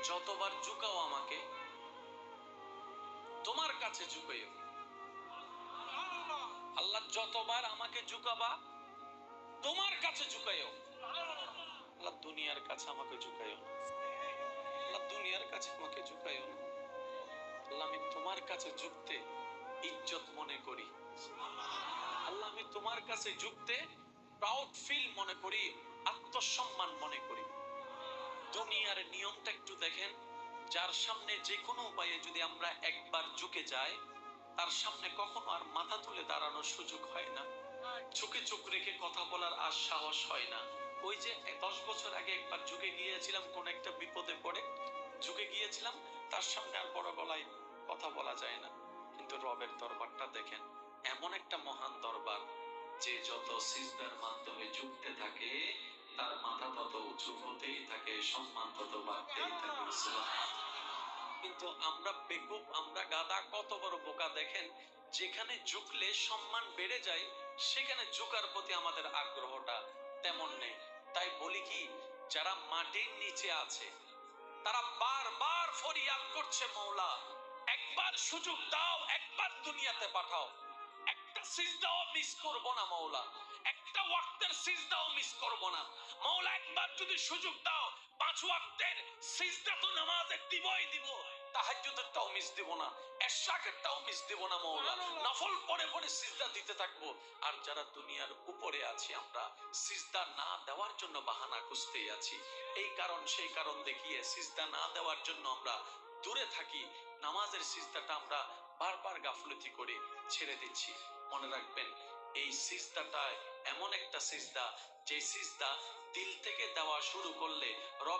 যতবার ঝুঁকাও আমাকে, তোমার কাছে ঝুঁকাইও। আল্লাহ যতবার আমাকে ঝুঁকাবা, তোমার কাছে ঝুঁকাইও। আল্লাহ দুনিয়ার কাছে আমাকে ঝুঁকাইও না, আল্লাহ দুনিয়ার কাছে আমাকে ঝুঁকাইও না। আল্লাহ আমি তোমার কাছে ঝুঁকতে ইজ্জত মনে করি। আল্লাহ আমি তোমার কাছে ঝুঁকতে প্রাউড ফিল মনে করি, আত্মসম্মান মনে করি। দুনিয়ার নিয়মটা একটু দেখেন, যার সামনে যে কোনো উপায়ে যদি আমরা একবার ঝুঁকে যাই, তার সামনে কখনো আর মাথা তুলে দাঁড়ানোর সুযোগ হয় না, চোখে চোখ রেখে কথা বলার আর সাহস হয় না। ওই যে 10 বছর আগে একবার ঝুঁকে গিয়েছিলাম, কোন একটা বিপদে পড়ে ঝুঁকে গিয়েছিলাম, তার সামনে আর বড় গলায় কথা বলা যায় না। কিন্তু রবের দরবারটা দেখেন, এমন একটা মহান দরবার, যে যত সিজদার মাধ্যমে ঝুঁকতে থাকে তার মাথা তত উঁচু হতেই থাকে, সম্মান তত বাড়তেই থাকে। কিন্তু আমরা বেকুব, আমরা গাদা, কত বড় বোকা দেখেন, যেখানে ঝুঁকলে সম্মান বেড়ে যায় সেখানে ঝুঁকার প্রতি আমাদের আগ্রহটা তেমন নেই। তাই বলি কি, যারা মাটির নিচে আছে তারা বারবার ফরিয়াদ করছে, মওলা একবার সুযোগ দাও, একবার দুনিয়াতে পাঠাও, একটা সিজদাও মিস করব না মওলা, একটা ওয়াক্তের সিজদাও মিস করব না মওলা, একবার যদি সুযোগ দাও 5 ওয়াক্তের সিজদা তো নামাজের দিবই দিব, তাহাজ্জুদেরটাও মিস দিব না, এশরাকেরটাও মিস দিব না মওলা, নফল পড়ে পড়ে সিজদা দিতে থাকবো। আর যারা দুনিয়ার উপরে আছি আমরা সিজদা না দেওয়ার জন্য বাহানা খুঁজতেই আছি, এই কারণ সেই কারণ দেখিয়ে সিজদা না দেওয়ার জন্য আমরা দূরে থাকি, নামাজের সিজদাটা আমরা বারবার গাফলতি করে ছেড়ে দিচ্ছি। মনে রাখবেন, এই সিজদাটা এমন একটা সিজদা, যে সিজদা দিল থেকে দেওয়া শুরু করলে রব